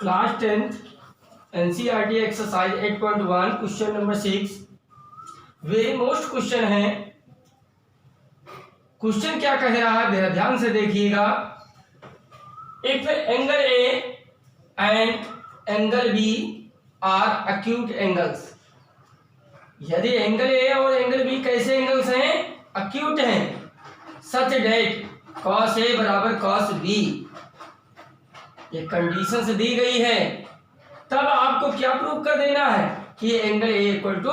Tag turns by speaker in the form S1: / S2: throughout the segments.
S1: Class 10th NCERT exercise 8.1 question number 6 very most question है। Question क्या कह रहा है जरा ध्यान से देखिएगा। If angle A and angle B are acute angles, यदि एंगल ए और एंगल बी कैसे एंगल्स हैं? एक्यूट हैं। सच डेट कॉस ए बराबर कॉस बी, ये कंडीशन से दी गई है। तब आपको क्या प्रूव कर देना है कि angle A equal to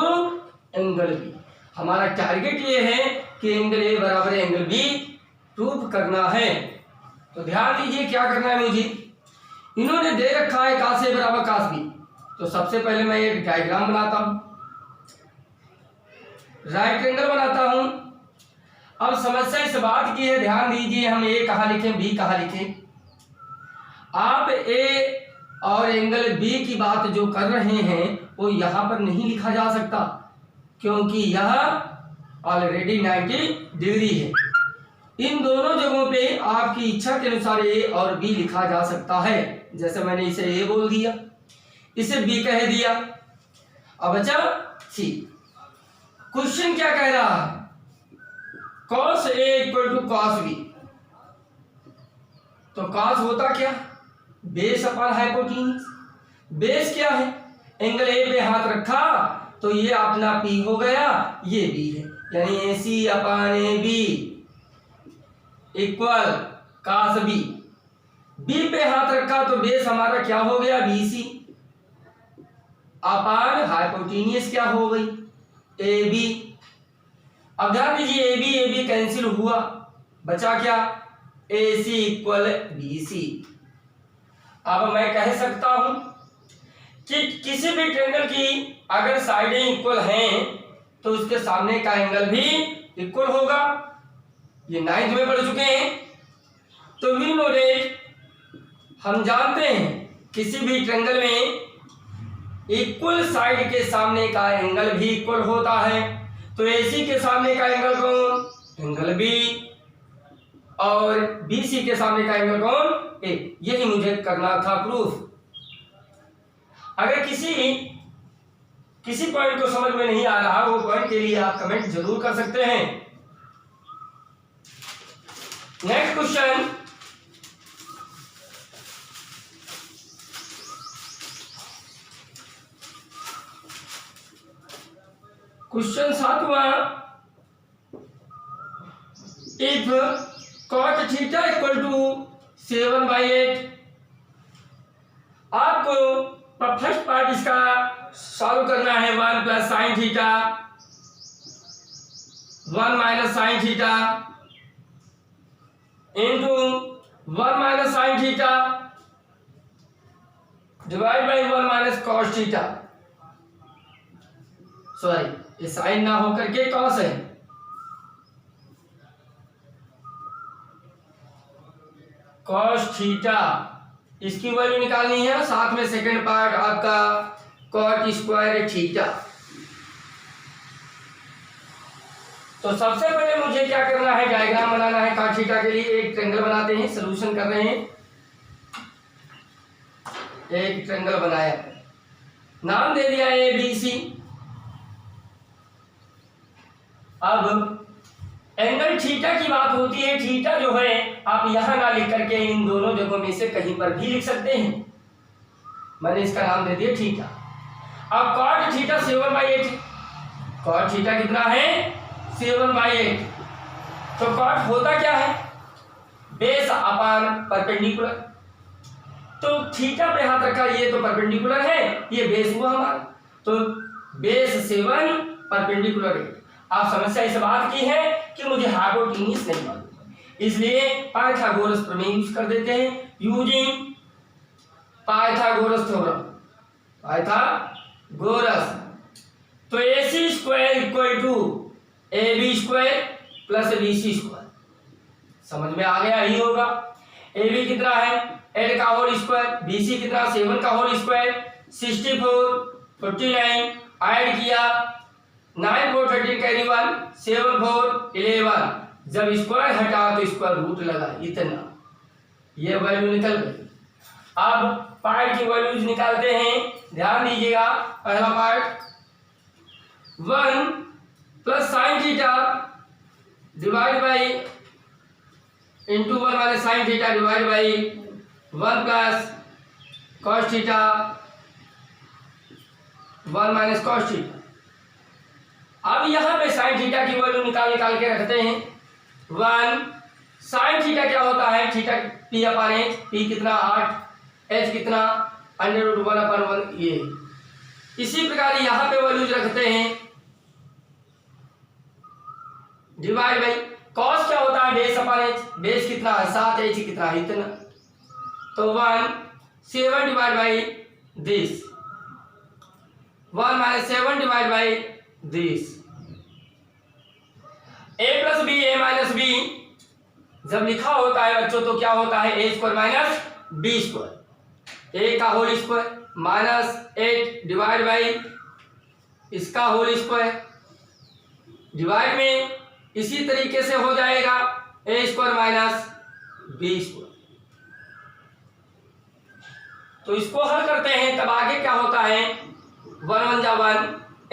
S1: angle B. हमारा टारगेट ये है कि एंगल ए बराबर एंगल बी प्रूव करना है। तो ध्यान दीजिए क्या करना है मुझे। इन्होंने दे रखा है कॉस ए बराबर कॉस बी, तो सबसे पहले मैं एक डायग्राम बनाता हूं, राइट एंगल बनाता हूं। अब समस्या इस बात की है, ध्यान दीजिए, हम ए कहाँ लिखें बी कहाँ लिखें। आप ए और एंगल बी की बात जो कर रहे हैं वो यहां पर नहीं लिखा जा सकता, क्योंकि यह ऑलरेडी 90 डिग्री है। इन दोनों जगहों पे आपकी इच्छा के अनुसार ए और बी लिखा जा सकता है। जैसे मैंने इसे ए बोल दिया, इसे बी कह दिया। अब बचा सी। क्वेश्चन क्या कह रहा है? cos a equal to cos b। तो cos होता क्या? Base upon hypotenuse. बेस क्या है? एंगल ए पे हाथ रखा तो ये अपना P हो गया, ये B है, यानी AC upon AB equal cos B। B पे हाथ रखा तो बेस हमारा क्या हो गया? BC अपॉन हाइपोटेन्यूज क्या हो गई? AB। अब ध्यान दीजिए AB कैंसिल हुआ, बचा क्या? AC equal BC। अब मैं कह सकता हूं कि किसी भी ट्रायंगल की अगर साइडें इक्वल हैं तो उसके सामने का एंगल भी इक्वल होगा। ये 9th में पढ़ चुके हैं। तो वी नो दैट, हम जानते हैं किसी भी ट्रायंगल में इक्वल साइड के सामने का एंगल भी इक्वल होता है। तो AC के सामने का एंगल कौन? Angle B। और BC के सामने का एंगल कौन? A। यही मुझे करना था प्रूफ। अगर किसी पॉइंट को समझ में नहीं आ रहा, वो पॉइंट के लिए आप कमेंट जरूर कर सकते हैं। नेक्स्ट क्वेश्चन, क्वेश्चन 7वां। If cot theta equal to 7/8, आपको फर्स्ट पार्ट इसका सॉल्व करना है। 1 plus sine theta 1 minus sine theta into 1 minus sine theta divide by 1 minus cos theta. Sorry, ये साइन ना होकर के कॉस है। कॉस थीटा इसकी वैल्यू निकालनी है। साथ में सेकंड पार्ट आपका कॉट स्क्वायर थीटा। तो सबसे पहले मुझे क्या करना है? डायग्राम बनाना है कॉट थीटा के लिए। एक ट्रायंगल बनाते हैं, सॉल्यूशन कर रहे हैं। एक ट्रायंगल बनाया, नाम दे दिया ABC। अब एंगल थीटा की बात होती है। थीटा जो है आप यहां ना लिख करके इन दोनों जगहों में से कहीं पर भी लिख सकते हैं। मैंने इसका नाम दे दिया थीटा। अब कॉट थीटा 7/8। कॉट थीटा कितना है? 7/8। तो कॉट होता क्या है? Base upon perpendicular. तो थीटा पे हाथ रखा, ये तो परपेंडिकुलर है, ये बेस हुआ हमारा। तो बेस 7 परपेंडिकुलर 8। आप समस्या इस बात की है कि मुझे हाइपोटेन्यूज नहीं मालूम, इसलिए पाइथागोरस प्रमेय यूज कर देते हैं। Using Pythagoras theorem. पाइथागोरस। तो AC square equal to AB square plus BC square. समझ में आ गया ही होगा। AB कितना है? 8 का होल स्क्वायर। BC कितना? 7 का होल स्क्वायर। 64 49 ऐड किया, 9 4 13 कैरी 1 7 4 11। जब स्क्वायर हटा तो स्क्वायर रूट लगा, इतना ये वैल्यू निकल गई। अब पार्ट की वैल्यूज निकालते हैं, ध्यान दीजिएगा। पहला part 1 plus sine theta divide by into 1 minus sine theta divide by 1 plus cos theta 1 minus cos theta. अब यहाँ पे साइन थीटा की वैल्यू निकाल के रखते हैं। 1 साइन थीटा क्या होता है, थीटा पी अपन एच, पी कितना 8, एच कितना √1/1 ये। इसी प्रकार यहाँ पे वैल्यूज रखते हैं डिवाइड बाई कॉस क्या होता है बेस अपन एच, बेस कितना है 7, एच कितना है इतना, तो 7 divide by this 1 minus 7 divide by this. a plus B A minus B जब लिखा होता है बच्चों तो क्या होता है a square minus B square, a का whole square minus 8 divide by इसका होल स्क्वायर, डिवाइड में इसी तरीके से हो जाएगा a square minus B square. तो इसको हल करते हैं तब आगे क्या होता है 1 1 जा 1,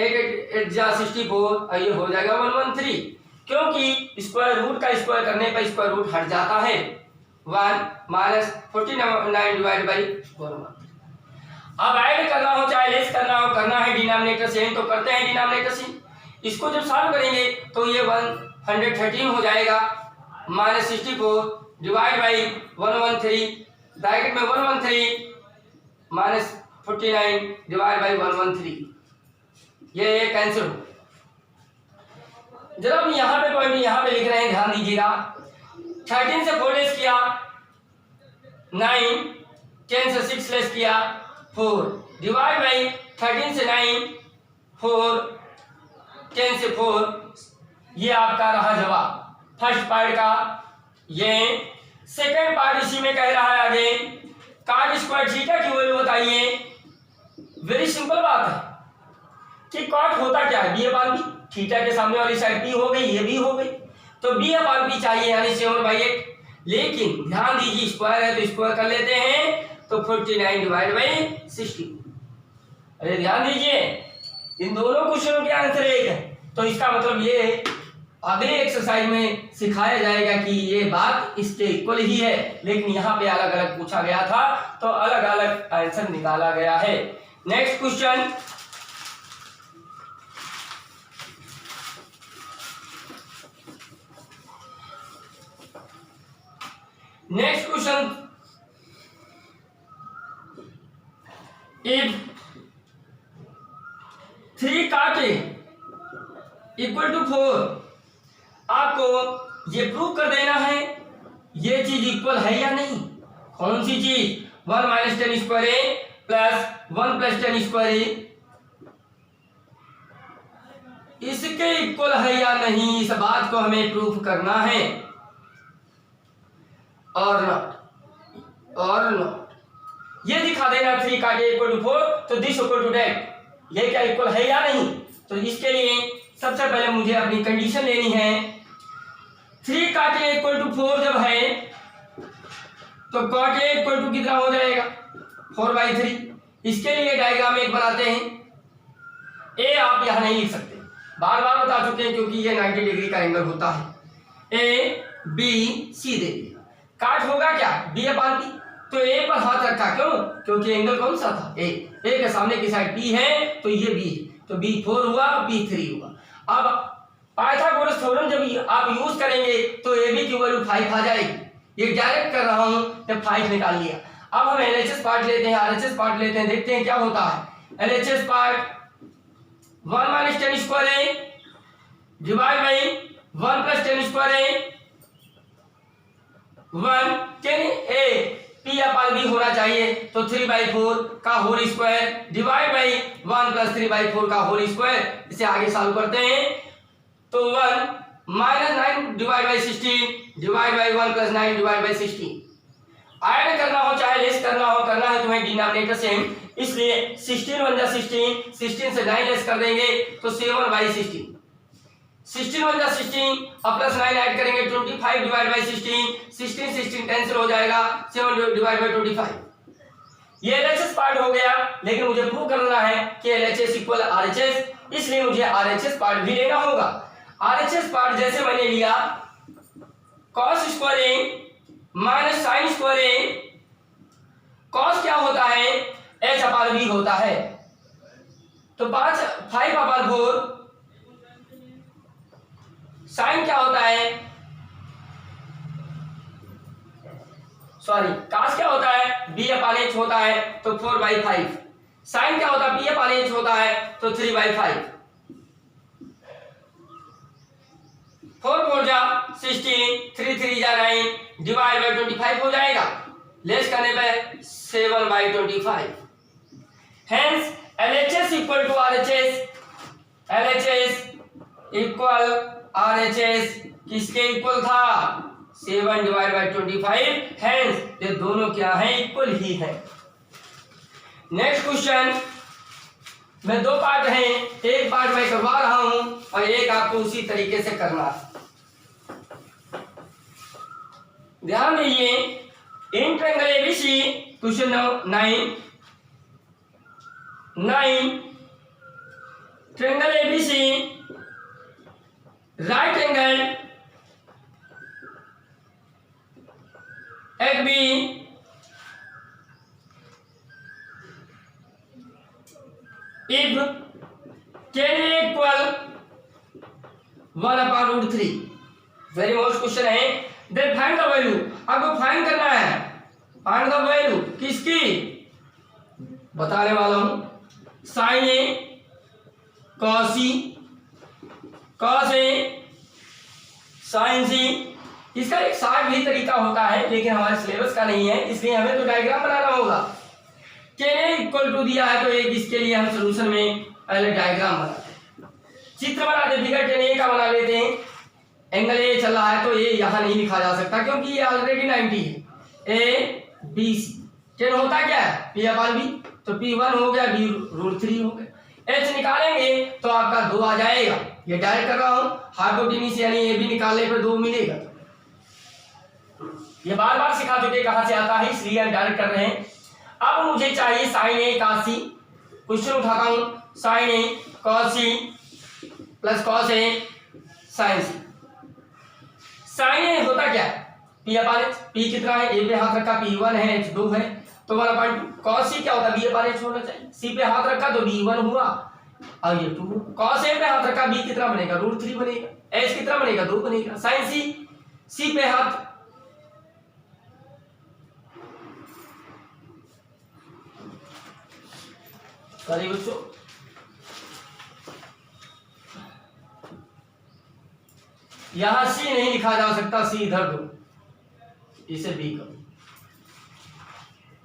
S1: 8 8 जा 64 और ये हो जाएगा 113, क्योंकि स्क्वायर रूट का स्क्वायर करने पर स्क्वायर रूट हट जाता है। 1 माइनस 49 डिवाइड बाई 1। अब ऐड करना हो चाहे लेस करना है डिनोमिनेटर से तो करते हैं डिनोमिनेटर से। इसको जब सॉल्व करेंगे तो ये 113 हो जाएगा माइनस 64 डिवाइड बाई 113 ब्रैकेट में 113 माइनस 49 डिवाइड बाई 113, ये कैंसिल हो। जब हम यहाँ पे पॉइंट यहाँ पे लिख रहे हैं ध्यान दीजिएगा, 13 से 4 लेस किया 9, 10 से 6 लेस किया 4 डिवाइड बाई 13 से 9 4 10 से 4, ये आपका रहा जवाब फर्स्ट पार्ट का। ये सेकंड पार्ट इसी में कह रहा है आगे कॉट स्क्वायर थीटा की वैल्यू बताइए। वेरी सिंपल बात है कि कॉट होता क्या है, बी अपान बी, थीटा के सामने वाली साइड बी हो गई, ये भी हो गई, तो बी अपान बी चाहिए यानी 7/8। लेकिन ध्यान दीजिए स्क्वायर है तो स्क्वायर कर लेते हैं, तो 49 डिवाइड बाई 60। अरे ध्यान दीजिए इन दोनों क्वेश्चनों के आंसर एक है, तो इसका मतलब ये अगले एक्सरसाइज में सिखाया जाएगा कि ये बात इसके इक्वल ही है, लेकिन यहाँ पे अलग अलग पूछा गया था तो अलग अलग आंसर निकाला गया है। नेक्स्ट क्वेश्चन, if 3 काटे इक्वल टू 4, आपको ये प्रूव कर देना है ये चीज इक्वल है या नहीं। कौन सी चीज, 1 माइनस 10 स्क्वायर ए प्लस 1 प्लस 10 स्क्वायर ए, इसके इक्वल है या नहीं, इस बात को हमें प्रूफ करना है। और नॉट ये दिखा देना 3 काटे इक्वल टू 4 तो दिस इक्वल टू दैट, ये क्या इक्वल है या नहीं। तो इसके लिए सबसे पहले मुझे अपनी कंडीशन लेनी है। 3 काटे इक्वल टू 4 जब है तो कॉट ए इक्वल टू कितना हो जाएगा 4/3। इसके लिए डायग्राम एक बनाते हैं। ए आप यहां नहीं लिख सकते, बार बार बता चुके हैं क्योंकि ये 90 डिग्री का एंगल होता है। ए बी सी दे दिया, काट होगा क्या बी अपान बी, तो ए पर हाथ रखा क्यों, क्योंकि एंगल कौन सा था ए के सामने की साइड बी है तो ये बी है, तो b4 हुआ b3 हुआ। अब पाइथागोरस थ्योरम जब आप यूज करेंगे तो ए बी की वैल्यू 5 आ जाएगी। ये डायरेक्ट कर रहा हूं जब 5 निकाल लिया। अब हम एलएचएस पार्ट लेते हैं, आरएचएस पार्ट लेते हैं, देखते हैं क्या होता है। LHS part 1 minus 10 square A divide by 1 plus 10 square A 1 10 A P upon B होना चाहिए, तो 3/4 का whole square divide by 1 plus 3/4 का होल स्क्वायर। इसे आगे सॉल्व करते हैं तो 1 minus 9 divide by 16 divide by 1 plus 9 divide by 16। Add करना हो चाहे लेस करना है तुम्हें डिनोमिनेटर सेम, इसलिए 16 1 जा 16, 16 से 9 लेस कर देंगे तो 7/16, 16 1 जा 16 और प्लस 9 ऐड करेंगे 25 डिवाइड बाई 16, 16 16 कैंसिल हो जाएगा 7 डिवाइड बाई 25। ये LHS पार्ट हो गया, लेकिन मुझे प्रूव करना है कि LHS इक्वल RHS, इसलिए मुझे RHS पार्ट भी लेना होगा। RHS पार्ट जैसे मैंने लिया cos स्क्वायर ए माइनस साइन स्क्वायर ए, cos क्या होता है h/b होता है, तो 5/4 साइन क्या होता है, सॉरी cos क्या होता है b/h होता है, तो 4/5, साइन क्या होता है b/h होता है, तो 3/5, 4 4 जा 16, 3 3 जा 9, डिवाइड बाय 25 हो जाएगा, लेस करने पे 7/25। Hence LHS equal to RHS, LHS equal RHS किसके इक्वल था 7/25, हेंस ये दोनों क्या है इक्वल ही है। नेक्स्ट क्वेश्चन में दो पार्ट हैं, एक पार्ट मैं करवा रहा हूं और एक आपको उसी तरीके से करना है। ध्यान दीजिए, in triangle ABC question 9 triangle ABC right angle at B if tan equal 1/√3, very most question है। देन फाइंड द वैल्यू, आपको फाइंड करना है, फाइंड द वैल्यू किसकी बताने वाला हूं, sine A cos C, cos A sine C. इसका एक शार्ट भी तरीका होता है, लेकिन हमारे सिलेबस का नहीं है, इसलिए हमें तो डायग्राम बनाना होगा। tan इक्वल टू दिया है, तो एक इसके लिए हम सॉल्यूशन में पहले डायग्राम बनाते हैं, चित्र बनाते, फिगर tan का बना लेते हैं। एंगल ए चल रहा है, तो ये यहां नहीं लिखा जा सकता क्योंकि ये ऑलरेडी 90 है। ए बी सी, tan होता क्या है p/b, तो p1 हो गया, b√3 हो गया। h निकालेंगे तो आपका 2 आ जाएगा, ये डायरेक्ट कर रहा हूं, हाइपोटेन्यूज यानी ये भी निकालने पर 2 मिलेगा। ये बार बार सिखा चुके कहां से आता है, इसलिए हम डायरेक्ट कर रहे हैं। अब मुझे चाहिए साइन ए cos सी, क्वेश्चन उठाता हूं, साइन ए cos सी प्लस cos ए साइन सी। साइन ए होता क्या है p/h, p कितना है a पे हाथ रखा, p1 है, h 2 है, तो 1/2। cos सी क्या होता है b/h होना चाहिए, c पे हाथ रखा तो b1 हुआ और ये 2। cos a पे हाथ रखा, b कितना बनेगा √3 बनेगा, h कितना बनेगा 2 बनेगा। साइन सी, c पे हाथ, सॉरी बच्चों, यहां c नहीं लिखा जा सकता, c इधर दो, इसे b करो।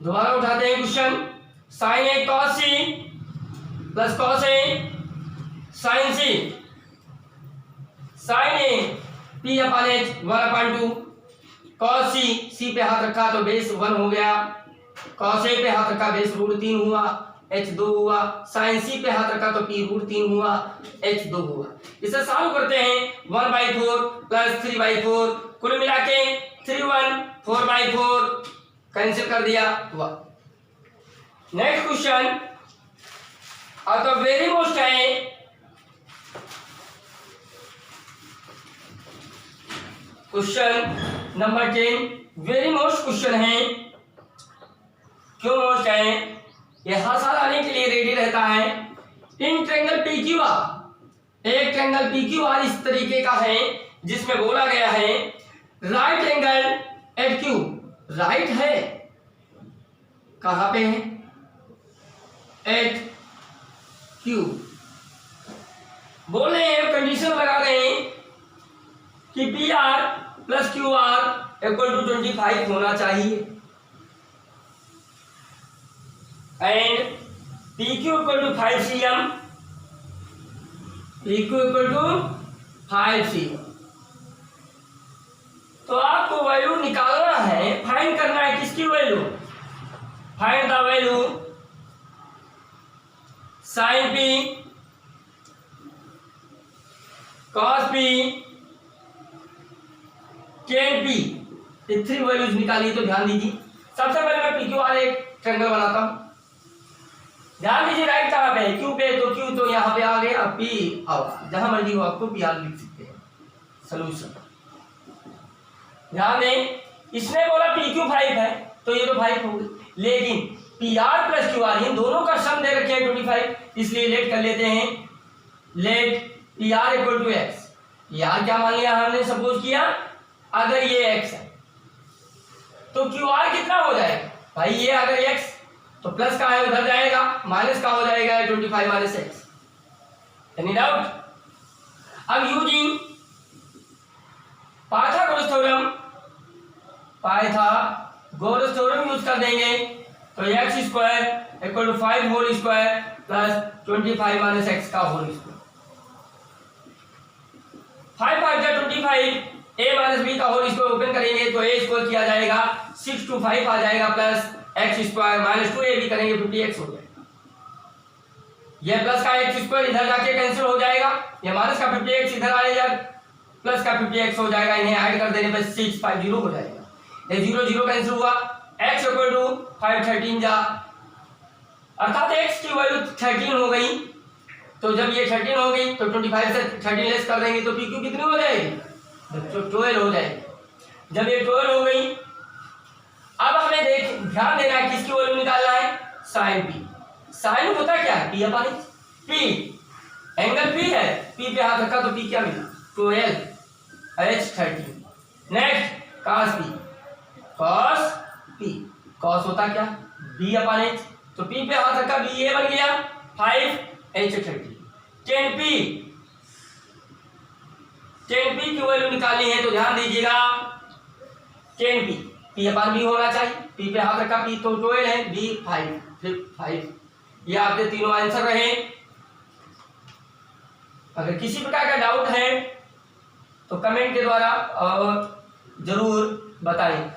S1: दोबारा उठाते हैं क्वेश्चन, साइन ए cos सी प्लस cos ए साइन सी। साइन ए p/h 1/2, cos सी, c पे हाथ रखा तो बेस 1 हो गया, cos ए पे हाथ रखा बेस √3 हुआ, h 2 हुआ, साइन सी पे हाथ रखा तो p√3 हुआ, h 2 हुआ। इसे सॉल्व करते हैं, 1/4 प्लस 3/4, कुल मिला के 3/1, 4/4 कैंसिल कर दिया 1। नेक्स्ट क्वेश्चन, और तो वेरी मोस्ट है, question number 10 very most question है। क्यों मोस्ट है, ये हर साल आने के लिए रेडी रहता है। इन ट्रायंगल PQR, एक ट्रायंगल PQR इस तरीके का है जिसमें बोला गया है right angle at Q, right है कहां पे है एट Q, बोल रहे हैं कंडीशन लगा रहे हैं कि PR plus QR equal to 25 होना चाहिए and PQ equal to 5 cm, PQ equal to 5 cm। तो आपको वैल्यू निकालना है, फाइंड करना है किसकी वैल्यू, find the value sine P cos P tan P, ये 3 वैल्यूज निकालिए। तो ध्यान दीजिए, सबसे पहले मैं PQR एक ट्रायंगल बनाता हूं। ध्यान दीजिए राइट कहां पे है, क्यू पे, तो क्यू तो यहां पे आ गया, पी और जहां मर्जी हो आपको पी आर लिख सकते हैं। सॉल्यूशन ध्यान दें, इसने बोला पी क्यू 5 है तो ये तो 5 हो गई, लेकिन P R plus Q R इन दोनों का सम दे रखे हैं 25, इसलिए लेट कर लेते हैं, let P R equal to X. P R क्या मान लिया हमने, सपोज किया अगर ये एक्स है तो क्यू आर कितना हो जाएगा भाई, ये अगर एक्स तो प्लस का है उधर जाएगा, माइनस का हो जाएगा 25 माइनस एक्स। Any doubt? अब यूजिंग पाइथागोरस थ्योरम यूज कर देंगे, तो X square equal to 5 whole square plus 25 minus X का होल स्क्वायर। 5 5 का 25, a माइनस बी का होल स्क्वायर ओपन करेंगे तो a स्क्वायर किया जाएगा 6 to 5 आ जाएगा, plus x square minus 2ab करेंगे 50x हो जाएगा। ये प्लस का एक्स स्क्वायर इधर जाके कैंसिल हो जाएगा, ये माइनस का 50x इधर आएगा, प्लस का 50x हो जाएगा, इन्हें ऐड कर देने पर 650 हो जाएगा। ये 0 0 कैंसिल हुआ, x इक्वल टू 5 13 जा, अर्थात x की वैल्यू 13 हो गई। तो जब ये 13 हो गई तो 25 से 13 लेस कर देंगे तो पी क्यू कितनी हो जाएगी, तो 12 हो जाएगी। जब ये 12 हो गई, अब हमें ध्यान देना है किसकी वैल्यू निकालना है, साइन पी। साइन होता क्या है, P upon P, angle P है, पी पे हाथ रखा तो पी क्या मिला 12 h 13। Next cos P, cos P, cos होता क्या b अपॉन h, तो p पे हाथ रखा b ये बन गया 5 h 13। tan p की वैल्यू निकालनी है तो ध्यान दीजिएगा, tan p अपॉन b होना चाहिए, p पे हाथ रखा p तो 12 है, b 5 फिर 5। ये आपके तीनों आंसर रहे। अगर किसी प्रकार का डाउट है तो कमेंट के द्वारा जरूर बताएं।